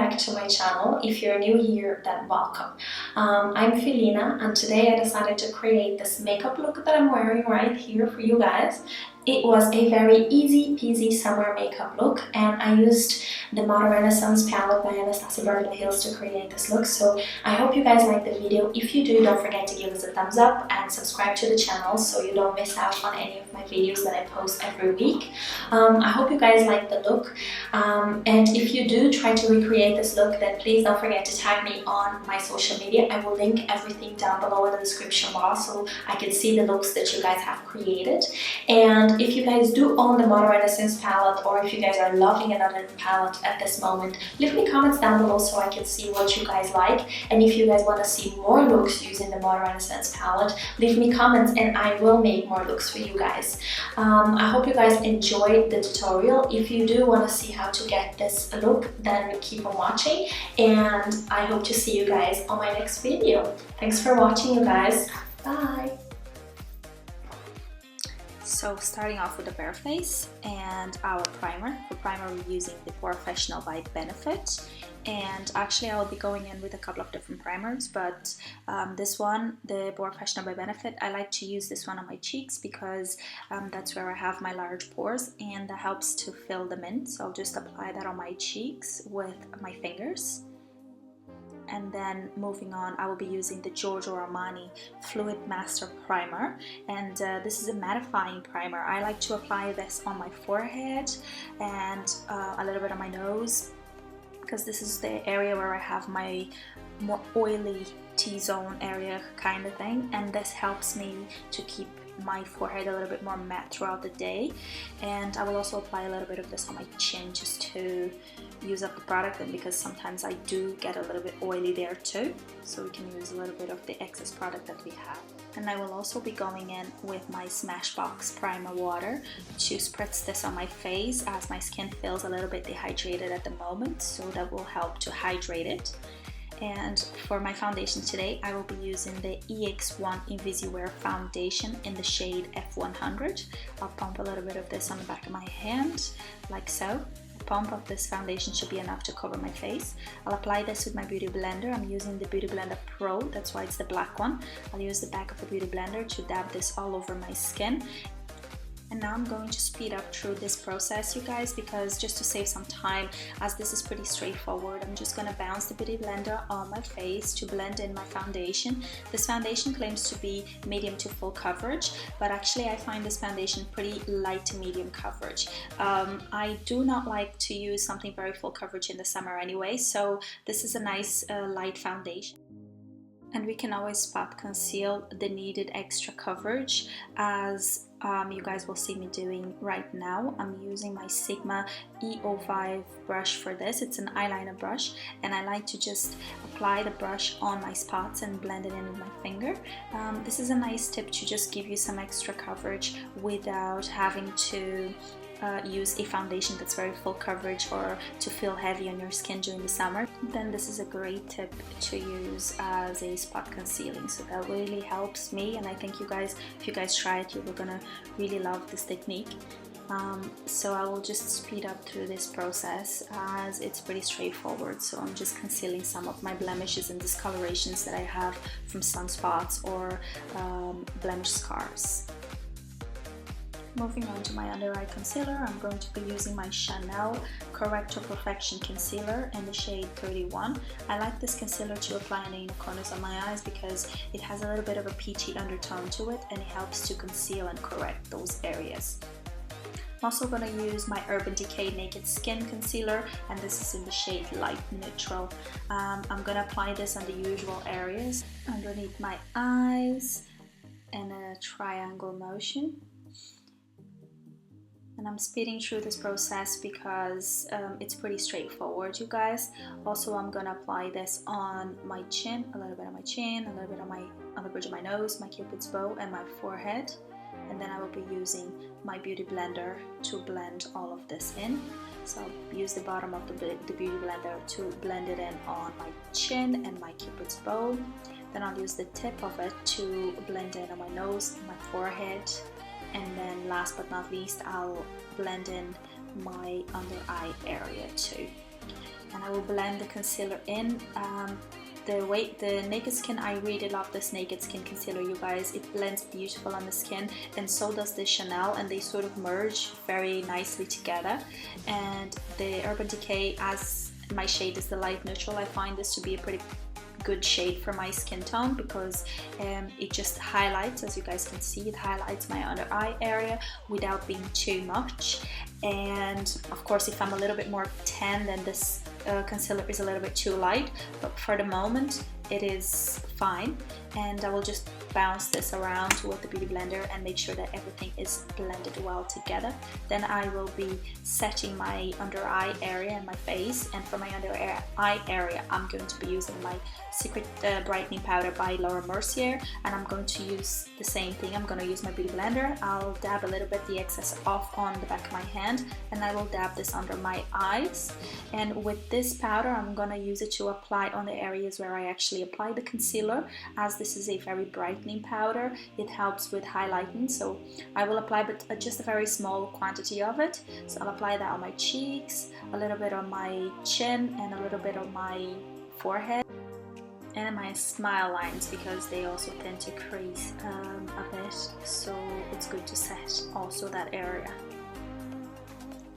back to my channel. If you're new here, then welcome. I'm Felina, and today I decided to create this makeup look that I'm wearing right here for you guys. It was a very easy peasy summer makeup look, and I used the Modern Renaissance palette by Anastasia Beverly Hills to create this look. So I hope you guys like the video. If you do, don't forget to give us a thumbs up and subscribe to the channel so you don't miss out on any of my videos that I post every week. I hope you guys like the look, and if you do try to recreate this look, then please don't forget to tag me on my social media. I will link everything down below in the description box so I can see the looks that you guys have created. And if you guys do own the Modern Renaissance palette, or if you guys are loving another palette at this moment, leave me comments down below so I can see what you guys like. And if you guys want to see more looks using the Modern Renaissance palette, leave me comments and I will make more looks for you guys. I hope you guys enjoyed the tutorial. If you do want to see how to get this look, then keep on watching, and I hope to see you guys on my next video. Thanks for watching, you guys. Bye! So starting off with the bare face and our primer. For primer we're using the Porefessional by Benefit, and actually I will be going in with a couple of different primers, but this one, the Porefessional by Benefit, I like to use this one on my cheeks because that's where I have my large pores and that helps to fill them in. So I'll just apply that on my cheeks with my fingers. And then moving on, I will be using the Giorgio Armani Fluid Master Primer, and this is a mattifying primer. I like to apply this on my forehead and a little bit on my nose, because this is the area where I have my more oily T-zone area kind of thing, and this helps me to keep my forehead a little bit more matte throughout the day. And I will also apply a little bit of this on my chin just to use up the product, and because sometimes I do get a little bit oily there too, so we can use a little bit of the excess product that we have. And I will also be going in with my Smashbox primer water to spritz this on my face, as my skin feels a little bit dehydrated at the moment, so that will help to hydrate it. And for my foundation today, I will be using the EX1 invisiwear foundation in the shade F100. I'll pump a little bit of this on the back of my hand, like so. A pump of this foundation should be enough to cover my face. I'll apply this with my Beauty Blender. I'm using the BeautyBlender Pro, that's why it's the black one. I'll use the back of the Beauty Blender to dab this all over my skin. And now I'm going to speed up through this process, you guys, because just to save some time, as this is pretty straightforward, I'm just going to bounce the Beauty Blender on my face to blend in my foundation. This foundation claims to be medium to full coverage, but actually I find this foundation pretty light to medium coverage. I do not like to use something very full coverage in the summer anyway, so this is a nice light foundation. And we can always spot conceal the needed extra coverage, as you guys will see me doing right now. I'm using my Sigma E05 brush for this. It's an eyeliner brush, and I like to just apply the brush on my spots and blend it in with my finger. This is a nice tip to just give you some extra coverage without having to use a foundation that's very full coverage or to feel heavy on your skin during the summer. Then this is a great tip to use as a spot concealing, so that really helps me, and I think you guys, if you guys try it, you're gonna really love this technique. So I will just speed up through this process as it's pretty straightforward. So I'm just concealing some of my blemishes and discolorations that I have from sunspots or blemish scars. Moving on to my under eye concealer, I'm going to be using my Chanel Corrector Perfection Concealer in the shade 31. I like this concealer to apply in the inner corners of my eyes because it has a little bit of a peachy undertone to it, and it helps to conceal and correct those areas. I'm also going to use my Urban Decay Naked Skin Concealer, and this is in the shade Light Neutral. I'm going to apply this on the usual areas, underneath my eyes in a triangle motion. And I'm speeding through this process because it's pretty straightforward, you guys. Also, I'm gonna apply this on my chin, a little bit on my chin, a little bit on the bridge of my nose, my cupid's bow, and my forehead. And then I will be using my Beauty Blender to blend all of this in. So I'll use the bottom of the Beauty Blender to blend it in on my chin and my cupid's bow. Then I'll use the tip of it to blend in on my nose, my forehead, and then last but not least, I'll blend in my under eye area too. and I will blend the concealer in. The Naked Skin, I really love this Naked Skin concealer, you guys. It blends beautiful on the skin, and so does the Chanel, and they sort of merge very nicely together. And the Urban Decay, as my shade is the light neutral, I find this to be a pretty good shade for my skin tone, because it just highlights, as you guys can see, it highlights my under eye area without being too much. And of course, if I'm a little bit more tan, then this concealer is a little bit too light, but for the moment it is fine. And I will just bounce this around with the Beauty Blender and make sure that everything is blended well together. Then I will be setting my under eye area and my face, and for my under eye area I'm going to be using my Secret Brightening Powder by Laura Mercier, and I'm going to use the same thing. I'm going to use my Beauty Blender. I'll dab a little bit the excess off on the back of my hand, and I will dab this under my eyes. And with this powder I'm going to use it to apply on the areas where I actually apply the concealer, as this is a very brightening powder. It helps with highlighting, so I will apply but just a very small quantity of it. So I'll apply that on my cheeks, a little bit on my chin, and a little bit on my forehead and my smile lines, because they also tend to crease a bit, so it's good to set also that area.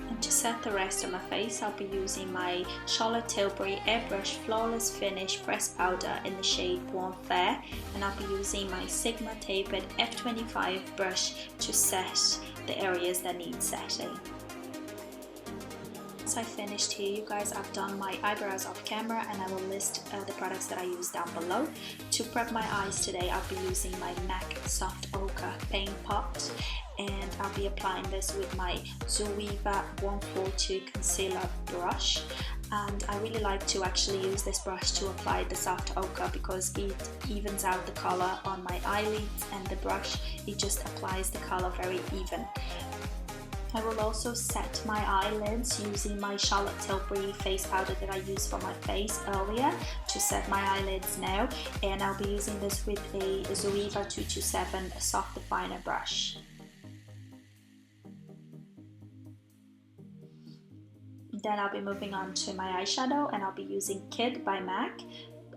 And to set the rest of my face, I'll be using my Charlotte Tilbury Airbrush Flawless Finish Pressed Powder in the shade Warm Fair, and I'll be using my Sigma Tapered F25 brush to set the areas that need setting. Once I finished here, you guys, I've done my eyebrows off camera, and I will list the products that I use down below. To prep my eyes today, I'll be using my M.A.C Soft Ochre Paint Pot, and I'll be applying this with my Zoeva 142 Concealer brush. And I really like to actually use this brush to apply the soft ochre, because it evens out the color on my eyelids, and the brush, it just applies the color very even. I will also set my eyelids using my Charlotte Tilbury face powder that I used for my face earlier to set my eyelids now, and I'll be using this with a Zoeva 227 soft definer brush. Then I'll be moving on to my eyeshadow, and I'll be using Kid by MAC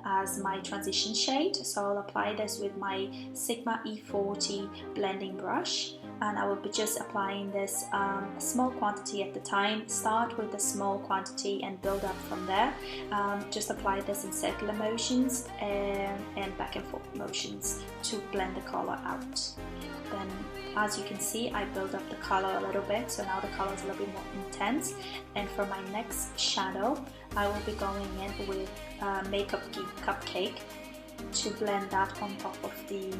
as my transition shade. So I'll apply this with my Sigma E40 blending brush, and I will be just applying this a small quantity at the time. Start with a small quantity and build up from there. Just apply this in circular motions and back and forth motions to blend the color out. Then, as you can see, I build up the color a little bit, so now the color is a little bit more intense. And for my next shadow, I will be going in with MakeupGeek Cupcake to blend that on top of the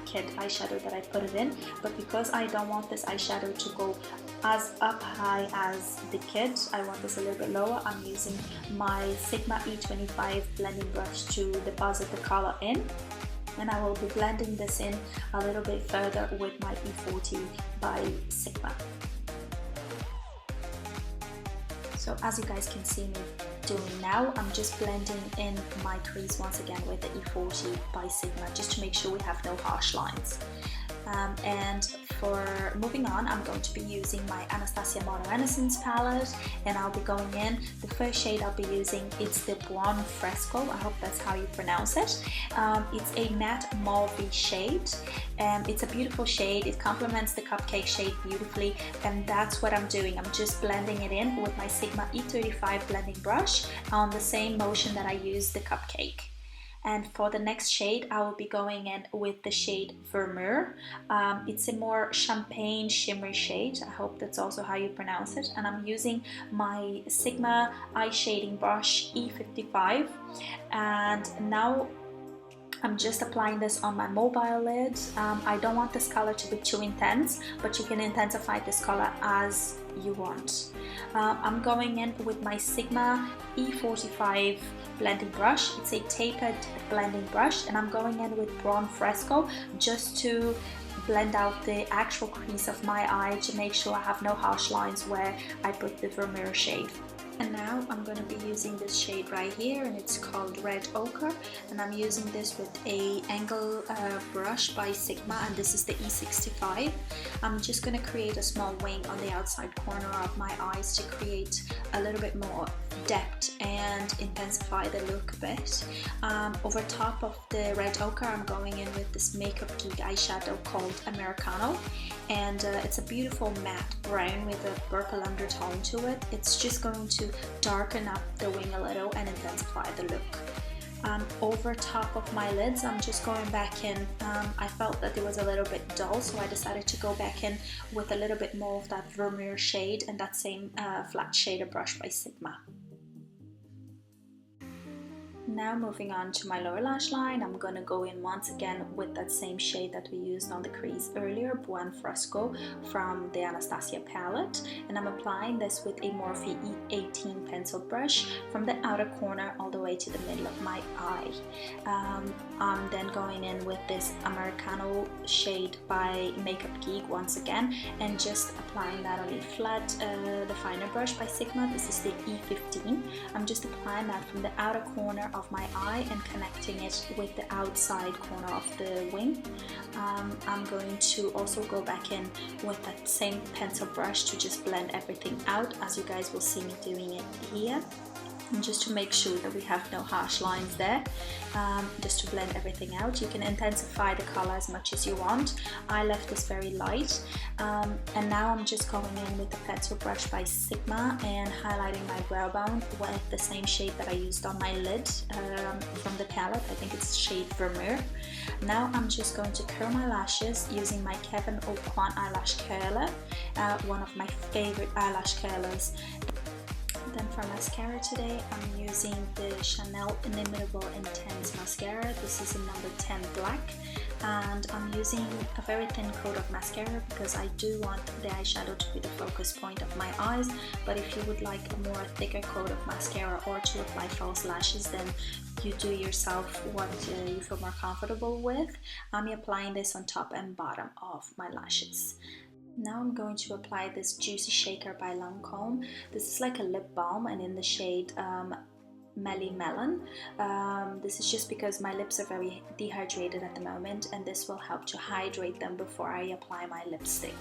Kid eyeshadow that I put it in. But because I don't want this eyeshadow to go as up high as the Kid, I want this a little bit lower, I'm using my Sigma E25 blending brush to deposit the color in. And I will be blending this in a little bit further with my E40 by Sigma. So as you guys can see me doing now, I'm just blending in my crease once again with the E40 by Sigma, just to make sure we have no harsh lines. And for moving on, I'm going to be using my Anastasia Mono Renaissance palette, and I'll be going in. The first shade I'll be using, it's the Buon Fresco. I hope that's how you pronounce it. It's a matte mauve shade. It's a beautiful shade. It complements the cupcake shade beautifully, and that's what I'm doing. I'm just blending it in with my Sigma E35 blending brush on the same motion that I used the cupcake. And for the next shade, I will be going in with the shade Vermeer. It's a more champagne shimmery shade. I hope that's also how you pronounce it. And I'm using my Sigma eye shading brush E55. And now I'm just applying this on my mobile lid. I don't want this color to be too intense, but you can intensify this color as you want. I'm going in with my Sigma E45 blending brush. It's a tapered blending brush, and I'm going in with Buon Fresco just to blend out the actual crease of my eye to make sure I have no harsh lines where I put the Vermeer shade. And now I'm going to be using this shade right here, and it's called Red Ochre, and I'm using this with a angle brush by Sigma, and this is the E65. I'm just going to create a small wing on the outside corner of my eyes to create a little bit more depth and intensify the look a bit. Over top of the red ochre, I'm going in with this MakeupGeek eyeshadow called Americano, and it's a beautiful matte brown with a purple undertone to it. It's just going to darken up the wing a little and intensify the look. Over top of my lids, I'm just going back in. I felt that it was a little bit dull, so I decided to go back in with a little bit more of that Mercier shade and that same flat shader brush by Sigma. Now moving on to my lower lash line, I'm going to go in once again with that same shade that we used on the crease earlier, Buon Fresco from the Anastasia palette, and I'm applying this with a Morphe E18 pencil brush from the outer corner all the way to the middle of my eye. I'm then going in with this Americano shade by MakeupGeek once again and just applying that on a flat definer brush by Sigma. This is the E15. I'm just applying that from the outer corner of my eye and connecting it with the outside corner of the wing. I'm going to also go back in with that same pencil brush to just blend everything out, as you guys will see me doing it here. And just to make sure that we have no harsh lines there, just to blend everything out. You can intensify the color as much as you want. I left this very light, and now I'm just going in with the pencil brush by Sigma and highlighting my brow bone with the same shade that I used on my lid from the palette. I think it's shade Vermeer. Now I'm just going to curl my lashes using my Kevyn Aucoin eyelash curler, one of my favorite eyelash curlers. Then for mascara today, I'm using the Chanel Inimitable Intense Mascara. This is in number 10 black, and I'm using a very thin coat of mascara because I do want the eyeshadow to be the focus point of my eyes. But if you would like a more thicker coat of mascara or to apply false lashes, then you do yourself what you feel more comfortable with. I'm applying this on top and bottom of my lashes. Now I'm going to apply this Juicy Shaker by Lancome. This is like a lip balm and in the shade Melly Melon. This is just because my lips are very dehydrated at the moment, and this will help to hydrate them before I apply my lipstick.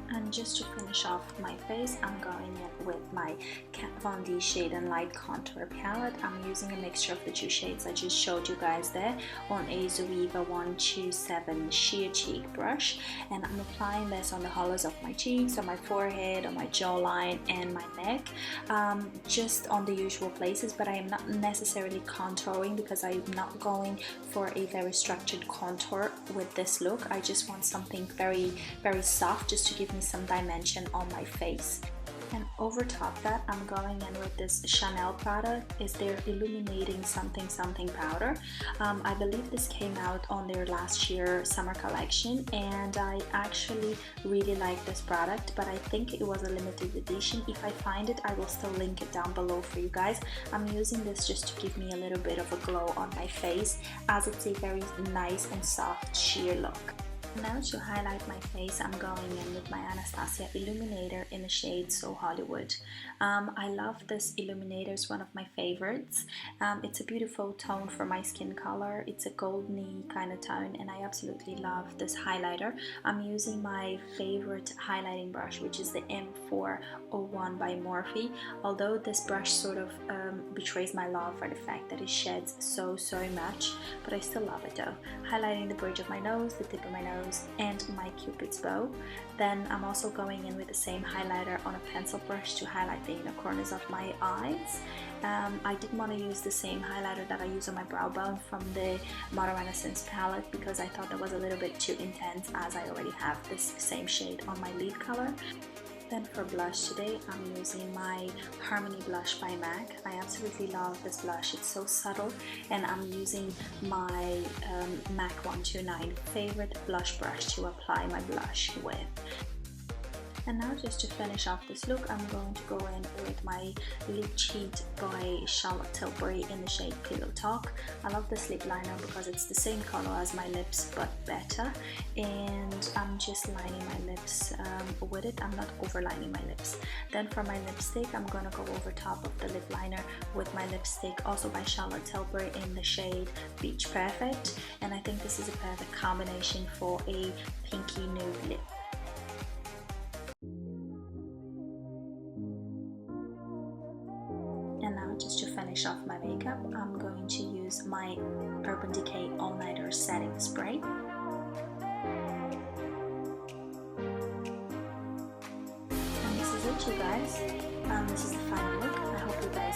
And just to finish off my face, I'm going in with my Kat Von D Shade and Light Contour palette. I'm using a mixture of the two shades I just showed you guys there on a Zoeva 127 Sheer Cheek brush, and I'm applying this on the hollows of my cheeks, on my forehead, on my jawline and my neck, just on the usual places, but I am not necessarily contouring because I'm not going for a very structured contour with this look. I just want something very soft, just to give me some dimension on my face. And over top that, I'm going in with this Chanel product. Is their Illuminating Something Something powder. I believe this came out on their last year summer collection, and I actually really like this product, but I think it was a limited edition. If I find it, I will still link it down below for you guys. I'm using this just to give me a little bit of a glow on my face, as it's a very nice and soft sheer look. Now to highlight my face, I'm going in with my Anastasia Illuminator in the shade So Hollywood. I love this illuminator, it's one of my favorites. It's a beautiful tone for my skin color. It's a goldeny kind of tone, and I absolutely love this highlighter. I'm using my favorite highlighting brush, which is the M401 by Morphe. Although this brush sort of betrays my love for the fact that it sheds so much, but I still love it though. Highlighting the bridge of my nose, the tip of my nose, and my cupid's bow. Then I'm also going in with the same highlighter on a pencil brush to highlight the inner corners of my eyes. I didn't want to use the same highlighter that I use on my brow bone from the Modern Renaissance palette because I thought that was a little bit too intense, as I already have this same shade on my lid color. Then for blush today, I'm using my Harmony blush by M.A.C. I absolutely love this blush, it's so subtle, and I'm using my M.A.C 129 favorite blush brush to apply my blush with. And now just to finish off this look, I'm going to go in with my Lip Cheat by Charlotte Tilbury in the shade Pillow Talk. I love this lip liner because it's the same color as my lips but better, and I'm just lining my lips with it. I'm not overlining my lips. Then for my lipstick, I'm going to go over top of the lip liner with my lipstick, also by Charlotte Tilbury in the shade Beach Perfect, and I think this is a perfect combination for a pinky nude lip. And now, just to finish off my makeup, I'm going to use my Urban Decay All Nighter Setting Spray. And this is it, you guys. This is the final look. I hope you guys